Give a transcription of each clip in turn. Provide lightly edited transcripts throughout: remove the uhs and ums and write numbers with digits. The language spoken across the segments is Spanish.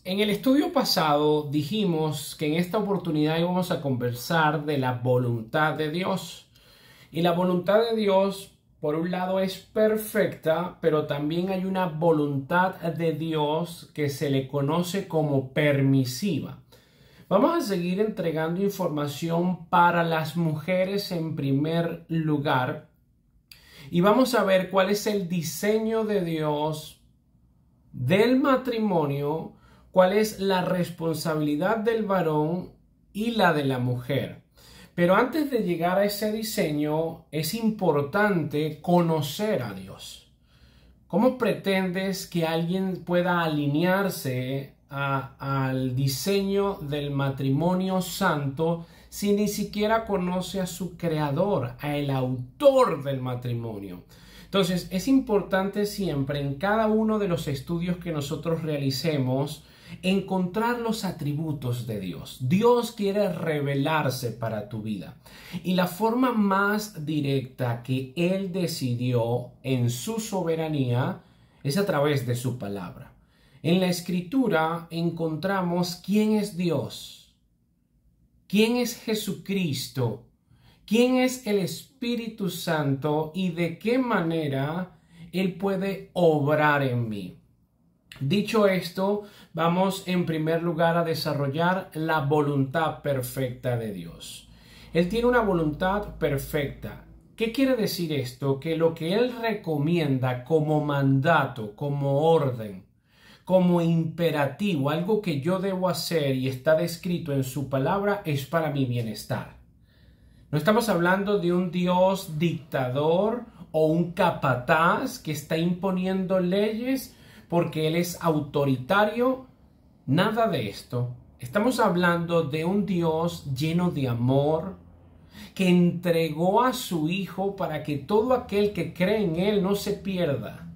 En el estudio pasado dijimos que en esta oportunidad íbamos a conversar de la voluntad de Dios. Y la voluntad de Dios, por un lado, es perfecta, pero también hay una voluntad de Dios que se le conoce como permisiva. Vamos a seguir entregando información para las mujeres en primer lugar y vamos a ver cuál es el diseño de Dios del matrimonio, cuál es la responsabilidad del varón y la de la mujer. Pero antes de llegar a ese diseño, es importante conocer a Dios. ¿Cómo pretendes que alguien pueda alinearse al diseño del matrimonio santo si ni siquiera conoce a su creador, al autor del matrimonio? Entonces, es importante siempre en cada uno de los estudios que nosotros realicemos encontrar los atributos de Dios. Dios quiere revelarse para tu vida. Y la forma más directa que Él decidió en su soberanía es a través de su palabra. En la Escritura encontramos quién es Dios, quién es Jesucristo, quién es el Espíritu Santo y de qué manera Él puede obrar en mí. Dicho esto, vamos en primer lugar a desarrollar la voluntad perfecta de Dios. Él tiene una voluntad perfecta. ¿Qué quiere decir esto? Que lo que Él recomienda como mandato, como orden, como imperativo, algo que yo debo hacer y está descrito en su palabra, es para mi bienestar. No estamos hablando de un Dios dictador o un capataz que está imponiendo leyes porque Él es autoritario. Nada de esto. Estamos hablando de un Dios lleno de amor, que entregó a su Hijo para que todo aquel que cree en Él no se pierda.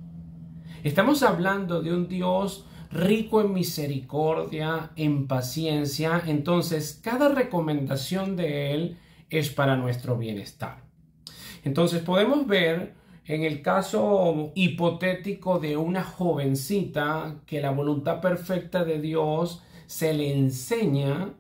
Estamos hablando de un Dios rico en misericordia, en paciencia. Entonces, cada recomendación de Él es para nuestro bienestar. Entonces, podemos ver en el caso hipotético de una jovencita que la voluntad perfecta de Dios se le enseña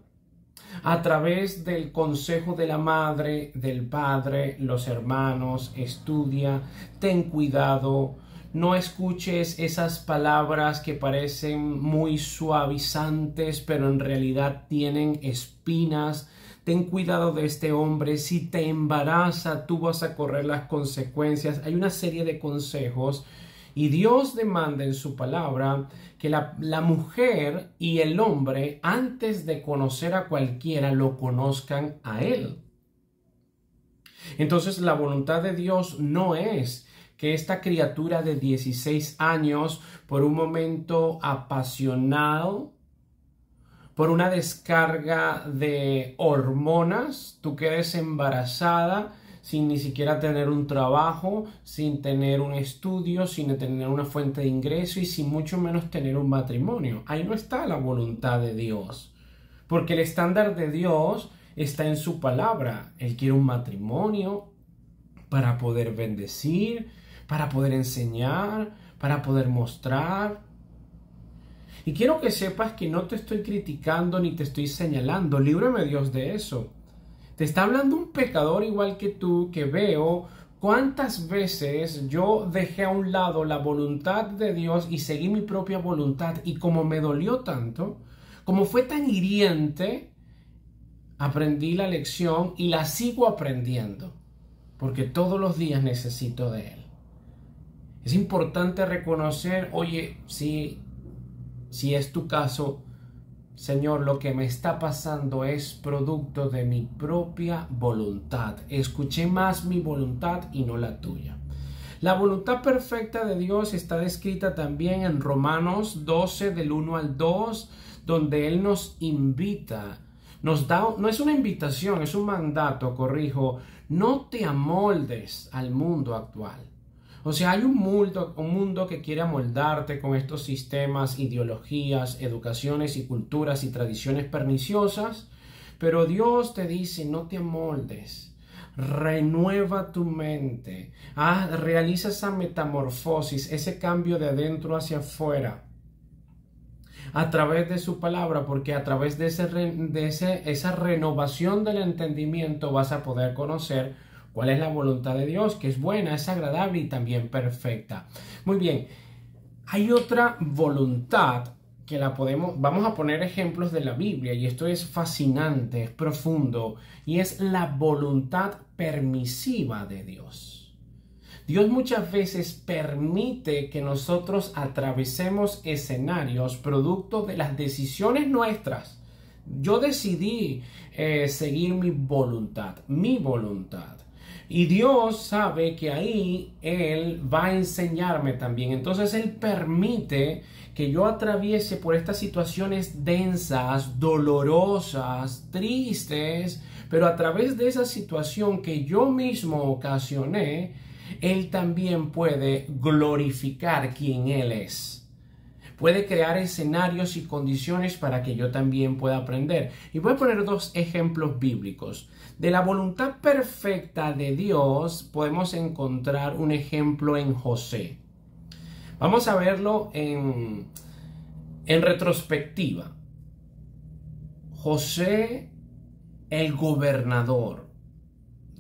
a través del consejo de la madre, del padre, los hermanos. Estudia, ten cuidado, no escuches esas palabras que parecen muy suavizantes, pero en realidad tienen espinas. Ten cuidado de este hombre, si te embaraza, tú vas a correr las consecuencias. Hay una serie de consejos y Dios demanda en su palabra que la mujer y el hombre, antes de conocer a cualquiera, lo conozcan a Él. Entonces, la voluntad de Dios no es que esta criatura de 16 años, por un momento apasionado, por una descarga de hormonas, tú quedes embarazada sin ni siquiera tener un trabajo, sin tener un estudio, sin tener una fuente de ingreso y sin mucho menos tener un matrimonio. Ahí no está la voluntad de Dios, porque el estándar de Dios está en su palabra. Él quiere un matrimonio para poder bendecir, para poder enseñar, para poder mostrar. Y quiero que sepas que no te estoy criticando ni te estoy señalando. Líbrame Dios de eso. Te está hablando un pecador igual que tú, que veo cuántas veces yo dejé a un lado la voluntad de Dios y seguí mi propia voluntad. Y como me dolió tanto, como fue tan hiriente, aprendí la lección y la sigo aprendiendo. Porque todos los días necesito de Él. Es importante reconocer, oye, si es tu caso, Señor, lo que me está pasando es producto de mi propia voluntad. Escuché más mi voluntad y no la tuya. La voluntad perfecta de Dios está descrita también en Romanos 12, del 1 al 2, donde Él nos invita, nos da, no es una invitación, es un mandato, corrijo, no te amoldes al mundo actual. O sea, hay un mundo que quiere amoldarte con estos sistemas, ideologías, educaciones y culturas y tradiciones perniciosas, pero Dios te dice, no te amoldes, renueva tu mente, realiza esa metamorfosis, ese cambio de adentro hacia afuera. a través de su palabra, porque a través de esa renovación del entendimiento vas a poder conocer cuál es la voluntad de Dios, que es buena, es agradable y también perfecta. Muy bien, hay otra voluntad que vamos a poner ejemplos de la Biblia, y esto es fascinante, es profundo, y es la voluntad permisiva de Dios. Dios muchas veces permite que nosotros atravesemos escenarios producto de las decisiones nuestras. Yo decidí seguir mi voluntad. Y Dios sabe que ahí Él va a enseñarme también. Entonces Él permite que yo atraviese por estas situaciones densas, dolorosas, tristes, pero a través de esa situación que yo mismo ocasioné, Él también puede glorificar quién Él es. Puede crear escenarios y condiciones para que yo también pueda aprender. Y voy a poner dos ejemplos bíblicos. De la voluntad perfecta de Dios podemos encontrar un ejemplo en José. Vamos a verlo en retrospectiva. José, el gobernador.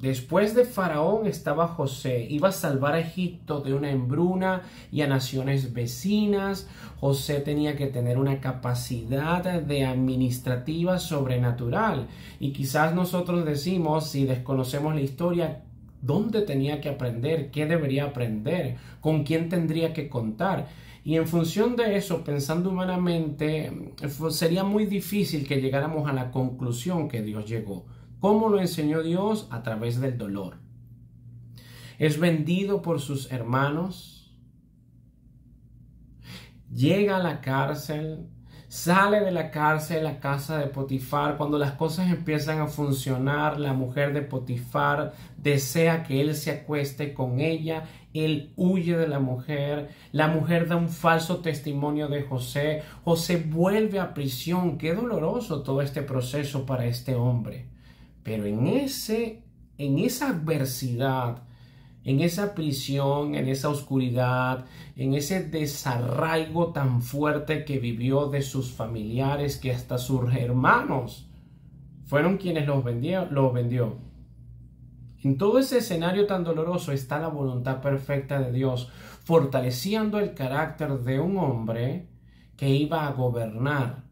Después de Faraón estaba José, iba a salvar a Egipto de una hambruna y a naciones vecinas. José tenía que tener una capacidad de administrativa sobrenatural. Y quizás nosotros decimos, si desconocemos la historia, ¿dónde tenía que aprender? ¿Qué debería aprender? ¿Con quién tendría que contar? Y en función de eso, pensando humanamente, sería muy difícil que llegáramos a la conclusión que Dios llegó. ¿Cómo lo enseñó Dios? A través del dolor. Es vendido por sus hermanos. Llega a la cárcel. Sale de la cárcel a casa de Potifar. Cuando las cosas empiezan a funcionar, la mujer de Potifar desea que él se acueste con ella. Él huye de la mujer. La mujer da un falso testimonio de José. José vuelve a prisión. Qué doloroso todo este proceso para este hombre. Pero en esa adversidad, en esa prisión, en esa oscuridad, en ese desarraigo tan fuerte que vivió de sus familiares, que hasta sus hermanos fueron quienes los vendió. En todo ese escenario tan doloroso está la voluntad perfecta de Dios, fortaleciendo el carácter de un hombre que iba a gobernar,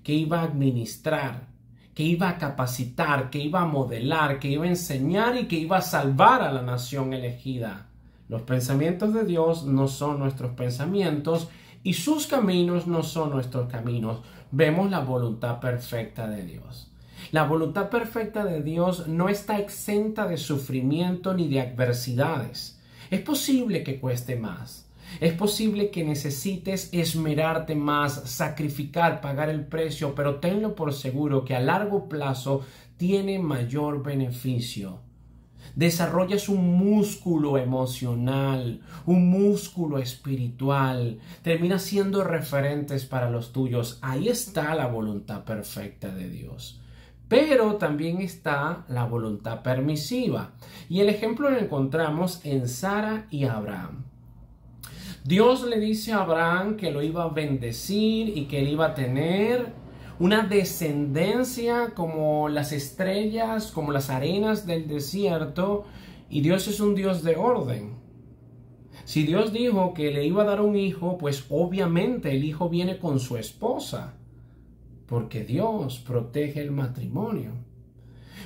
que iba a administrar, que iba a capacitar, que iba a modelar, que iba a enseñar y que iba a salvar a la nación elegida. Los pensamientos de Dios no son nuestros pensamientos y sus caminos no son nuestros caminos. Vemos la voluntad perfecta de Dios. La voluntad perfecta de Dios no está exenta de sufrimiento ni de adversidades. Es posible que cueste más. Es posible que necesites esmerarte más, sacrificar, pagar el precio, pero tenlo por seguro que a largo plazo tiene mayor beneficio. Desarrollas un músculo emocional, un músculo espiritual, terminas siendo referentes para los tuyos. Ahí está la voluntad perfecta de Dios. Pero también está la voluntad permisiva. Y el ejemplo lo encontramos en Sara y Abraham. Dios le dice a Abraham que lo iba a bendecir y que él iba a tener una descendencia como las estrellas, como las arenas del desierto, y Dios es un Dios de orden. Si Dios dijo que le iba a dar un hijo, pues obviamente el hijo viene con su esposa, porque Dios protege el matrimonio.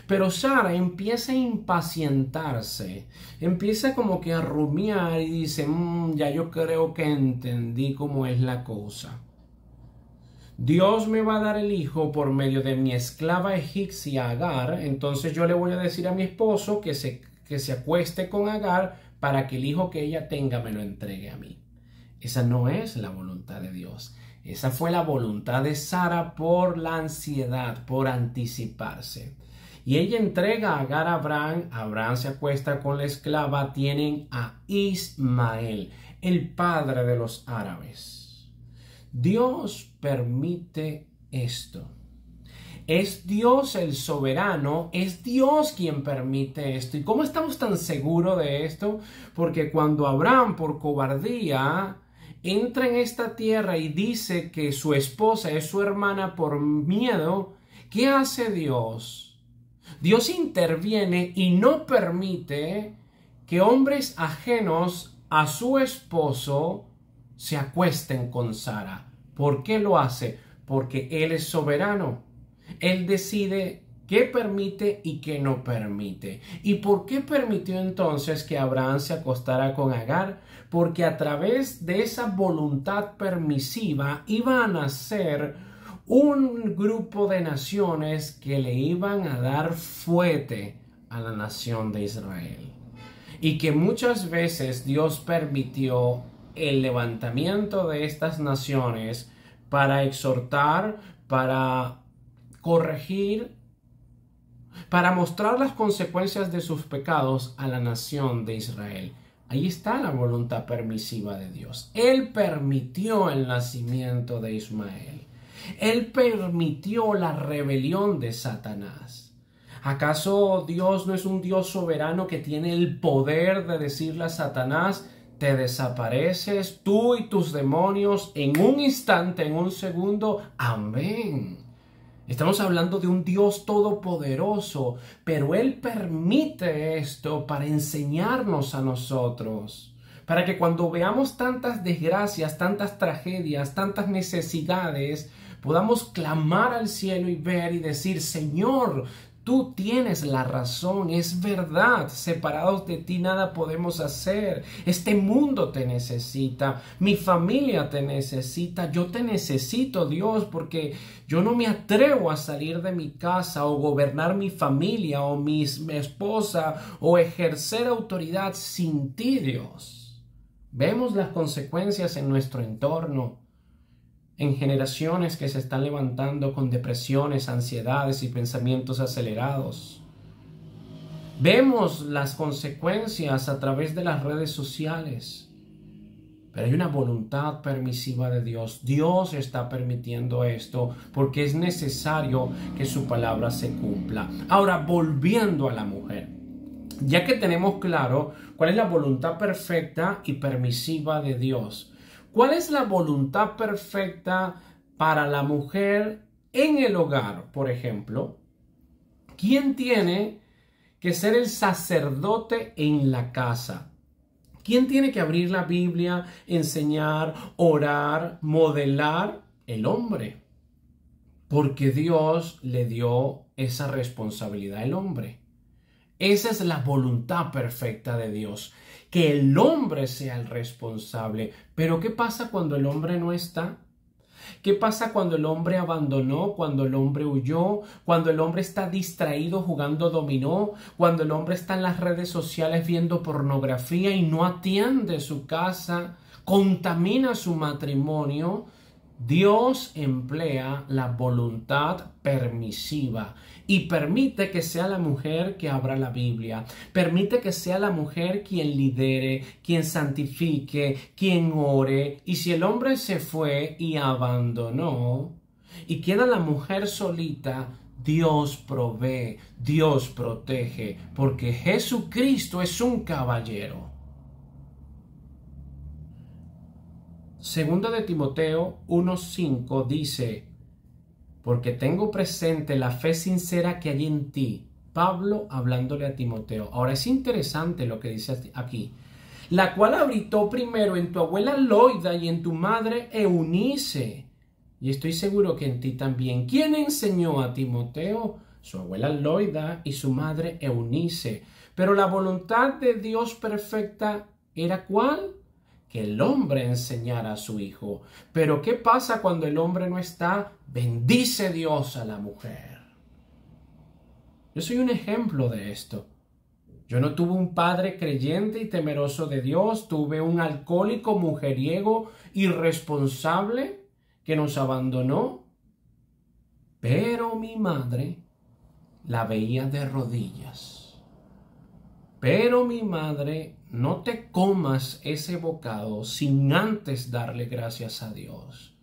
Pero Sara empieza a impacientarse, empieza como que a rumiar y dice, ya yo creo que entendí cómo es la cosa. Dios me va a dar el hijo por medio de mi esclava egipcia Agar, entonces yo le voy a decir a mi esposo que se acueste con Agar para que el hijo que ella tenga me lo entregue a mí. Esa no es la voluntad de Dios. Esa fue la voluntad de Sara por la ansiedad, por anticiparse. Y ella entrega a Agar a Abraham. Abraham se acuesta con la esclava. Tienen a Ismael, el padre de los árabes. Dios permite esto. Es Dios el soberano, es Dios quien permite esto. ¿Y cómo estamos tan seguros de esto? Porque cuando Abraham, por cobardía, entra en esta tierra y dice que su esposa es su hermana por miedo, ¿qué hace Dios? Dios interviene y no permite que hombres ajenos a su esposo se acuesten con Sara. ¿Por qué lo hace? Porque Él es soberano. Él decide qué permite y qué no permite. ¿Y por qué permitió entonces que Abraham se acostara con Agar? Porque a través de esa voluntad permisiva iba a nacer un grupo de naciones que le iban a dar fuete a la nación de Israel. Y que muchas veces Dios permitió el levantamiento de estas naciones para exhortar, para corregir, para mostrar las consecuencias de sus pecados a la nación de Israel. Ahí está la voluntad permisiva de Dios. Él permitió el nacimiento de Ismael. Él permitió la rebelión de Satanás. ¿Acaso Dios no es un Dios soberano que tiene el poder de decirle a Satanás: te desapareces tú y tus demonios en un instante, en un segundo? Amén. Estamos hablando de un Dios todopoderoso, pero Él permite esto para enseñarnos a nosotros, para que cuando veamos tantas desgracias, tantas tragedias, tantas necesidades, podamos clamar al cielo y ver y decir: Señor, tú tienes la razón, es verdad, separados de ti nada podemos hacer. Este mundo te necesita, mi familia te necesita, yo te necesito, Dios, porque yo no me atrevo a salir de mi casa o gobernar mi familia o mi esposa o ejercer autoridad sin ti, Dios. Vemos las consecuencias en nuestro entorno, en generaciones que se están levantando con depresiones, ansiedades y pensamientos acelerados. Vemos las consecuencias a través de las redes sociales. Pero hay una voluntad permisiva de Dios. Dios está permitiendo esto porque es necesario que su palabra se cumpla. Ahora, volviendo a la mujer. Ya que tenemos claro cuál es la voluntad perfecta y permisiva de Dios, ¿cuál es la voluntad perfecta para la mujer en el hogar, por ejemplo? ¿Quién tiene que ser el sacerdote en la casa? ¿Quién tiene que abrir la Biblia, enseñar, orar, modelar? El hombre. Porque Dios le dio esa responsabilidad al hombre. Esa es la voluntad perfecta de Dios, que el hombre sea el responsable. Pero ¿qué pasa cuando el hombre no está? ¿Qué pasa cuando el hombre abandonó, cuando el hombre huyó, cuando el hombre está distraído jugando dominó, cuando el hombre está en las redes sociales viendo pornografía y no atiende su casa, contamina su matrimonio? Dios emplea la voluntad permisiva y permite que sea la mujer que abra la Biblia, permite que sea la mujer quien lidere, quien santifique, quien ore. Y si el hombre se fue y abandonó y queda la mujer solita, Dios provee, Dios protege, porque Jesucristo es un caballero. Segunda de Timoteo 1:5 dice: porque tengo presente la fe sincera que hay en ti. Pablo hablándole a Timoteo. Ahora es interesante lo que dice aquí. La cual habitó primero en tu abuela Loida y en tu madre Eunice. Y estoy seguro que en ti también. ¿Quién enseñó a Timoteo? Su abuela Loida y su madre Eunice. Pero la voluntad de Dios perfecta ¿era cuál? Que el hombre enseñara a su hijo. Pero ¿qué pasa cuando el hombre no está? Bendice Dios a la mujer. Yo soy un ejemplo de esto. Yo no tuve un padre creyente y temeroso de Dios. Tuve un alcohólico, mujeriego, irresponsable que nos abandonó. Pero mi madre la veía de rodillas. Pero mi madre: no te comas ese bocado sin antes darle gracias a Dios.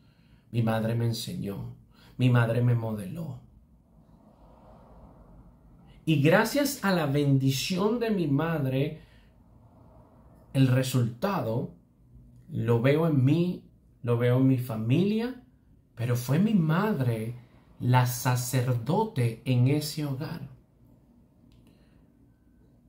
Mi madre me enseñó, mi madre me modeló. Y gracias a la bendición de mi madre, el resultado Lo veo en mí, lo veo en mi familia, pero fue mi madre la sacerdote en ese hogar.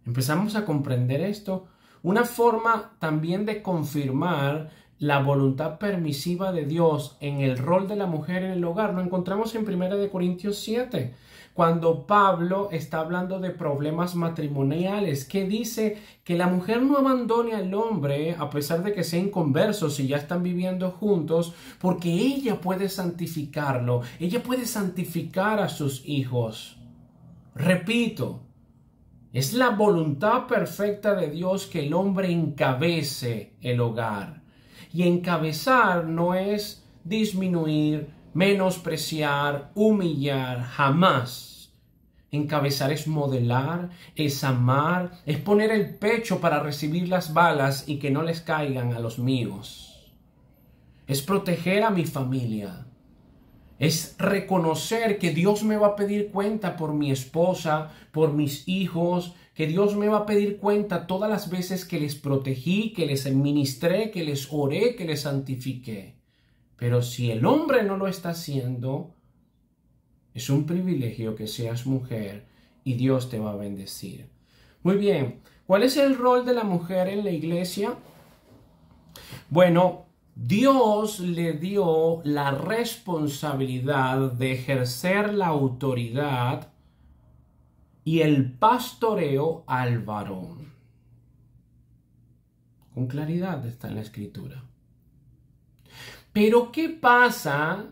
Empezamos a comprender esto. Una forma también de confirmar la voluntad permisiva de Dios en el rol de la mujer en el hogar lo encontramos en 1 Corintios 7, cuando Pablo está hablando de problemas matrimoniales, que dice que la mujer no abandone al hombre a pesar de que sean inconversos y ya están viviendo juntos, porque ella puede santificarlo, ella puede santificar a sus hijos. Repito, es la voluntad perfecta de Dios que el hombre encabece el hogar. Y encabezar no es disminuir, menospreciar, humillar, jamás. Encabezar es modelar, es amar, es poner el pecho para recibir las balas y que no les caigan a los míos. Es proteger a mi familia. Es reconocer que Dios me va a pedir cuenta por mi esposa, por mis hijos, que Dios me va a pedir cuenta todas las veces que les protegí, que les administré, que les oré, que les santifiqué. Pero si el hombre no lo está haciendo, es un privilegio que seas mujer y Dios te va a bendecir. Muy bien, ¿cuál es el rol de la mujer en la iglesia? Bueno, Dios le dio la responsabilidad de ejercer la autoridad y el pastoreo al varón. Con claridad está en la Escritura. Pero ¿qué pasa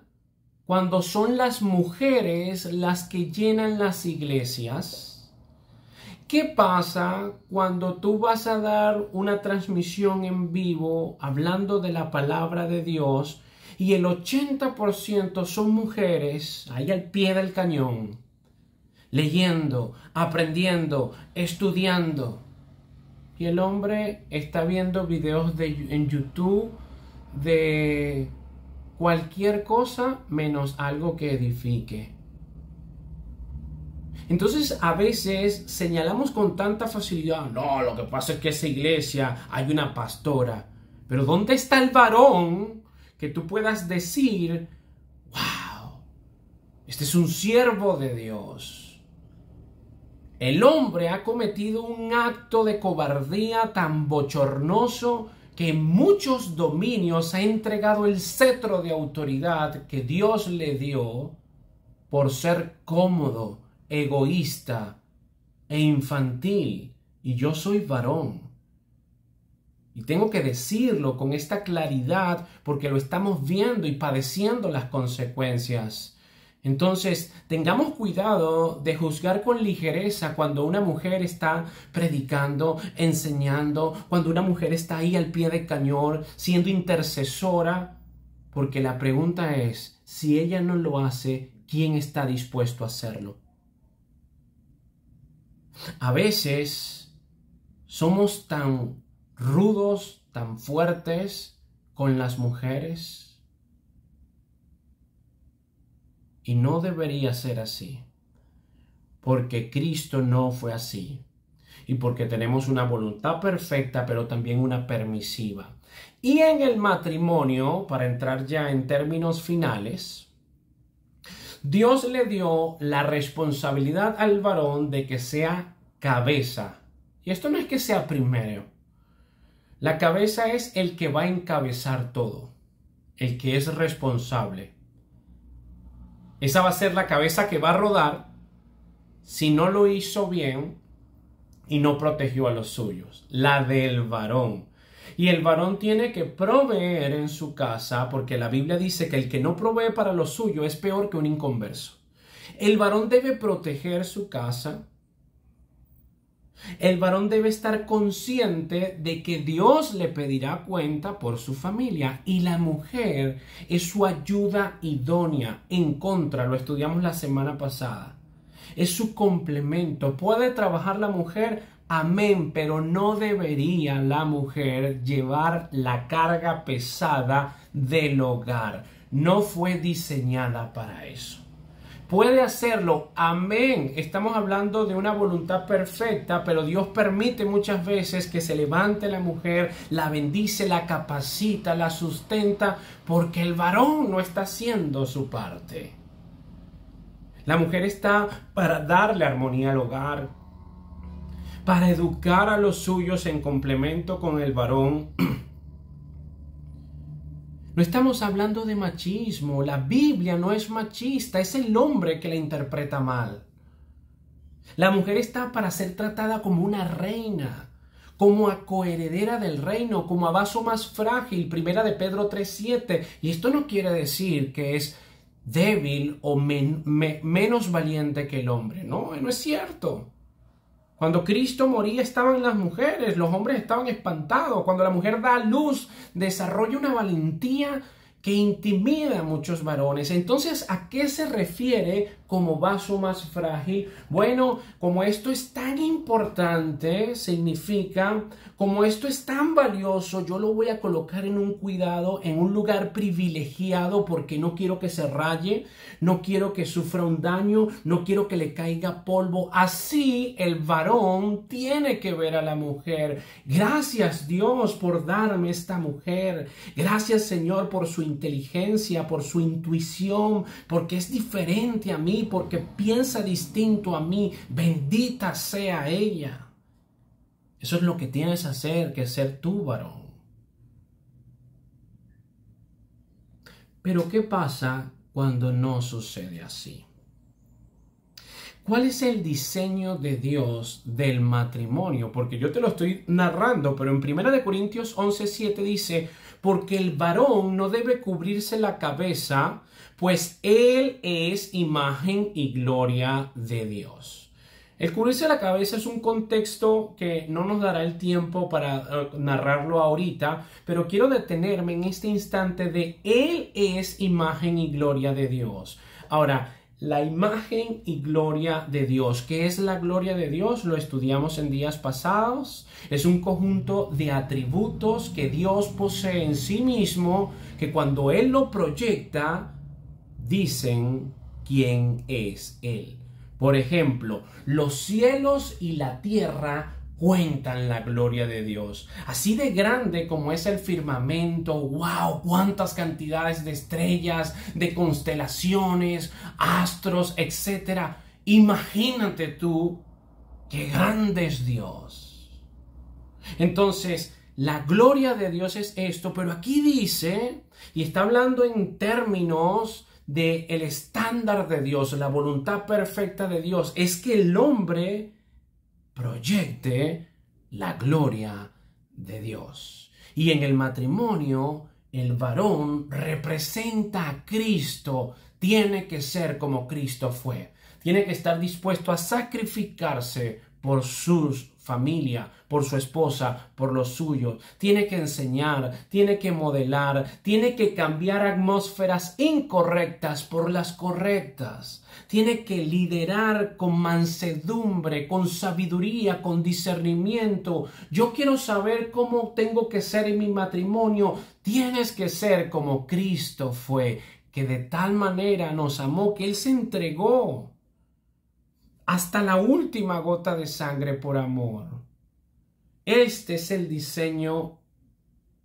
cuando son las mujeres las que llenan las iglesias? ¿Qué pasa cuando tú vas a dar una transmisión en vivo hablando de la palabra de Dios y el 80% son mujeres ahí al pie del cañón, leyendo, aprendiendo, estudiando? Y el hombre está viendo videos en YouTube de cualquier cosa menos algo que edifique. Entonces a veces señalamos con tanta facilidad, no, lo que pasa es que esa iglesia hay una pastora. Pero ¿dónde está el varón que tú puedas decir, wow, este es un siervo de Dios? El hombre ha cometido un acto de cobardía tan bochornoso que en muchos dominios ha entregado el cetro de autoridad que Dios le dio por ser cómodo, egoísta e infantil. Y yo soy varón. Y tengo que decirlo con esta claridad porque lo estamos viendo y padeciendo las consecuencias. Entonces, tengamos cuidado de juzgar con ligereza cuando una mujer está predicando, enseñando, cuando una mujer está ahí al pie del cañón, siendo intercesora, porque la pregunta es, si ella no lo hace, ¿quién está dispuesto a hacerlo? A veces somos tan rudos, tan fuertes con las mujeres. Y no debería ser así, porque Cristo no fue así. Y porque tenemos una voluntad perfecta, pero también una permisiva. Y en el matrimonio, para entrar ya en términos finales, Dios le dio la responsabilidad al varón de que sea cabeza. Y esto no es que sea primero. La cabeza es el que va a encabezar todo, el que es responsable. Esa va a ser la cabeza que va a rodar si no lo hizo bien y no protegió a los suyos. La del varón. Y el varón tiene que proveer en su casa, porque la Biblia dice que el que no provee para lo suyo es peor que un inconverso. El varón debe proteger su casa. El varón debe estar consciente de que Dios le pedirá cuenta por su familia y la mujer es su ayuda idónea en contra, lo estudiamos la semana pasada. Es su complemento. ¿Puede trabajar la mujer? Amén, pero no debería la mujer llevar la carga pesada del hogar. No fue diseñada para eso. Puede hacerlo, amén. Estamos hablando de una voluntad perfecta, pero Dios permite muchas veces que se levante la mujer, la bendice, la capacita, la sustenta, porque el varón no está haciendo su parte. La mujer está para darle armonía al hogar, para educar a los suyos en complemento con el varón. No estamos hablando de machismo. La Biblia no es machista, es el hombre que la interpreta mal. La mujer está para ser tratada como una reina, como a coheredera del reino, como a vaso más frágil, primera de Pedro 3:7. Y esto no quiere decir que es débil o menos valiente que el hombre. No, no es cierto. Cuando Cristo moría estaban las mujeres, los hombres estaban espantados. Cuando la mujer da a luz, desarrolla una valentía que intimida a muchos varones. Entonces, ¿a qué se refiere como vaso más frágil? Bueno, como esto es tan importante, significa, como esto es tan valioso, yo lo voy a colocar en un cuidado, en un lugar privilegiado, porque no quiero que se raye, no quiero que sufra un daño, no quiero que le caiga polvo. Así el varón tiene que ver a la mujer. Gracias, Dios, por darme esta mujer. Gracias, Señor, por su inteligencia, por su intuición, porque es diferente a mí, porque piensa distinto a mí. Bendita sea ella. Eso es lo que tienes que hacer, que ser tú, varón. Pero ¿qué pasa cuando no sucede así? ¿Cuál es el diseño de Dios del matrimonio? Porque yo te lo estoy narrando, pero en 1 Corintios 11:7 dice, porque el varón no debe cubrirse la cabeza, pues él es imagen y gloria de Dios. El cubrirse la cabeza es un contexto que no nos dará el tiempo para narrarlo ahorita, pero quiero detenerme en este instante de él es imagen y gloria de Dios. Ahora, la imagen y gloria de Dios. ¿Qué es la gloria de Dios? Lo estudiamos en días pasados. Es un conjunto de atributos que Dios posee en sí mismo, que cuando Él lo proyecta, dicen quién es Él. Por ejemplo, los cielos y la tierra cuentan la gloria de Dios. Así de grande como es el firmamento, wow, cuántas cantidades de estrellas, de constelaciones, astros, etc. Imagínate tú qué grande es Dios. Entonces, la gloria de Dios es esto, pero aquí dice, y está hablando en términos de el estándar de Dios, la voluntad perfecta de Dios, es que el hombre proyecte la gloria de Dios. Y en el matrimonio, el varón representa a Cristo. Tiene que ser como Cristo fue. Tiene que estar dispuesto a sacrificarse por su familia, por su esposa, por los suyos. Tiene que enseñar, tiene que modelar, tiene que cambiar atmósferas incorrectas por las correctas. Tiene que liderar con mansedumbre, con sabiduría, con discernimiento. Yo quiero saber cómo tengo que ser en mi matrimonio. Tienes que ser como Cristo fue, que de tal manera nos amó que Él se entregó hasta la última gota de sangre por amor. Este es el diseño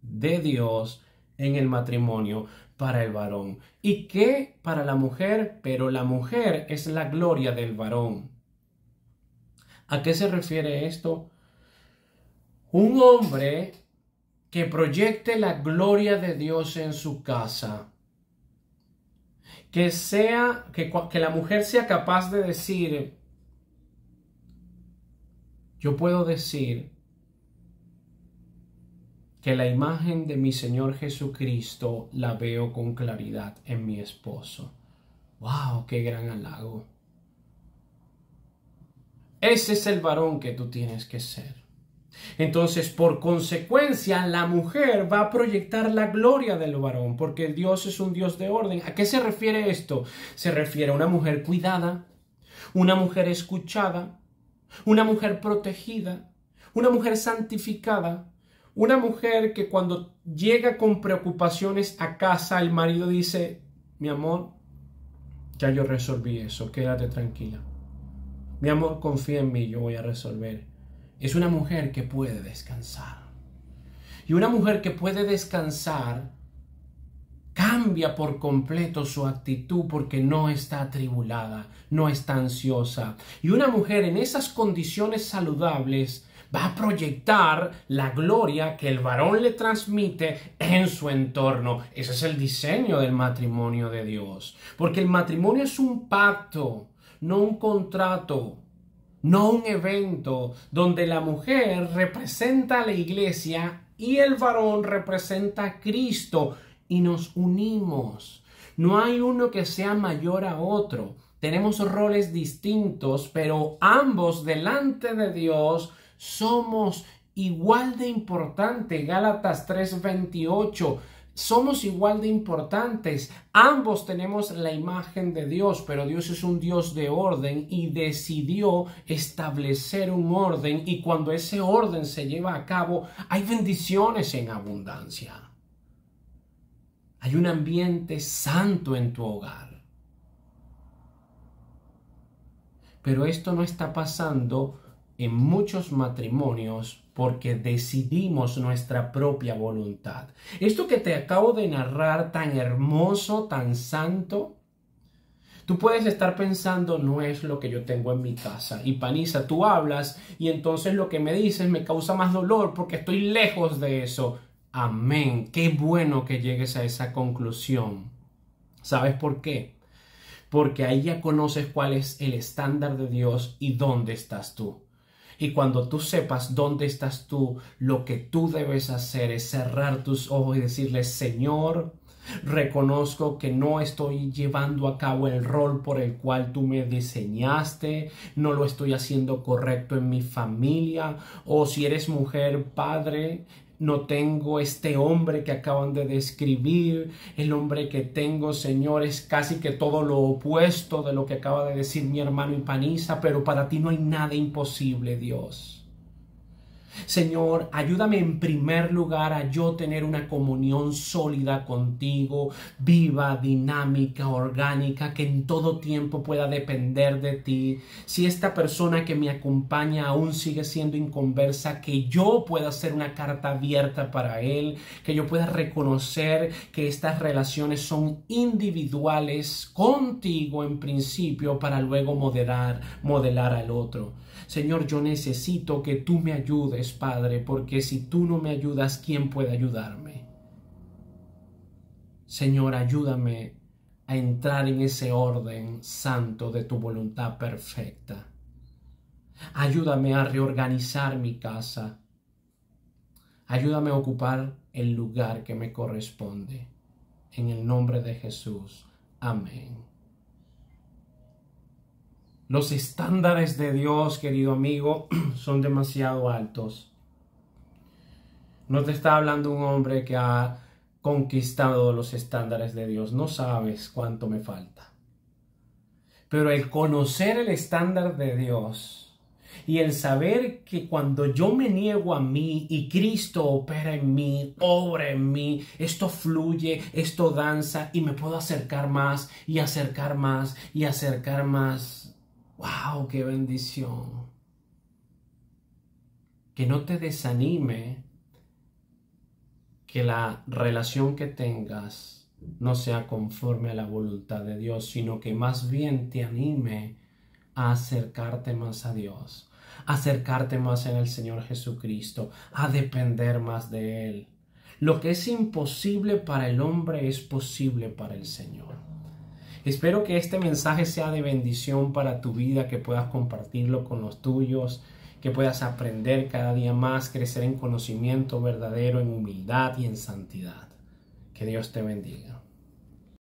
de Dios en el matrimonio para el varón. ¿Y qué para la mujer? Pero la mujer es la gloria del varón. ¿A qué se refiere esto? Un hombre que proyecte la gloria de Dios en su casa. Que la mujer sea capaz de decir, yo puedo decir que la imagen de mi Señor Jesucristo la veo con claridad en mi esposo. ¡Wow! ¡Qué gran halago! Ese es el varón que tú tienes que ser. Entonces, por consecuencia, la mujer va a proyectar la gloria del varón, porque Dios es un Dios de orden. ¿A qué se refiere esto? Se refiere a una mujer cuidada, una mujer escuchada, una mujer protegida, una mujer santificada, una mujer que cuando llega con preocupaciones a casa, el marido dice, mi amor, Ya yo resolví eso, quédate tranquila. Mi amor, confía en mí, yo voy a resolver. Es una mujer que puede descansar. Y una mujer que puede descansar cambia por completo su actitud porque no está atribulada, no está ansiosa. Y una mujer en esas condiciones saludables va a proyectar la gloria que el varón le transmite en su entorno. Ese es el diseño del matrimonio de Dios. Porque el matrimonio es un pacto, no un contrato, no un evento donde la mujer representa a la iglesia y el varón representa a Cristo y nos unimos. No hay uno que sea mayor a otro. Tenemos roles distintos, pero ambos delante de Dios somos igual de importantes. Gálatas 3:28. Somos igual de importantes. Ambos tenemos la imagen de Dios, pero Dios es un Dios de orden y decidió establecer un orden, y cuando ese orden se lleva a cabo, hay bendiciones en abundancia. Hay un ambiente santo en tu hogar. Pero esto no está pasando en muchos matrimonios porque decidimos nuestra propia voluntad. Esto que te acabo de narrar, tan hermoso, tan santo, tú puedes estar pensando, no es lo que yo tengo en mi casa. Y Panisa, tú hablas y entonces lo que me dices me causa más dolor porque estoy lejos de eso. Amén. Qué bueno que llegues a esa conclusión. ¿Sabes por qué? Porque ahí ya conoces cuál es el estándar de Dios y dónde estás tú. Y cuando tú sepas dónde estás tú, lo que tú debes hacer es cerrar tus ojos y decirle, Señor, reconozco que no estoy llevando a cabo el rol por el cual tú me diseñaste, no lo estoy haciendo correcto en mi familia, o si eres mujer, padre, no tengo este hombre que acaban de describir. El hombre que tengo, Señor, es casi que todo lo opuesto de lo que acaba de decir mi hermano Panisa, pero para ti no hay nada imposible, Dios. Señor, ayúdame en primer lugar a yo tener una comunión sólida contigo, viva, dinámica, orgánica, que en todo tiempo pueda depender de ti. Si esta persona que me acompaña aún sigue siendo inconversa, que yo pueda ser una carta abierta para él, que yo pueda reconocer que estas relaciones son individuales contigo en principio para luego modelar al otro. Señor, yo necesito que tú me ayudes, Padre, porque si tú no me ayudas, ¿quién puede ayudarme? Señor, ayúdame a entrar en ese orden santo de tu voluntad perfecta. Ayúdame a reorganizar mi casa. Ayúdame a ocupar el lugar que me corresponde. En el nombre de Jesús. Amén. Los estándares de Dios, querido amigo, son demasiado altos. No te está hablando un hombre que ha conquistado los estándares de Dios. No sabes cuánto me falta. Pero el conocer el estándar de Dios y el saber que cuando yo me niego a mí y Cristo opera en mí, obra en mí, esto fluye, esto danza y me puedo acercar más y acercar más y acercar más. ¡Wow! ¡Qué bendición! Que no te desanime que la relación que tengas no sea conforme a la voluntad de Dios, sino que más bien te anime a acercarte más a Dios, a acercarte más en el Señor Jesucristo, a depender más de Él. Lo que es imposible para el hombre es posible para el Señor. Espero que este mensaje sea de bendición para tu vida, que puedas compartirlo con los tuyos, que puedas aprender cada día más, crecer en conocimiento verdadero, en humildad y en santidad. Que Dios te bendiga.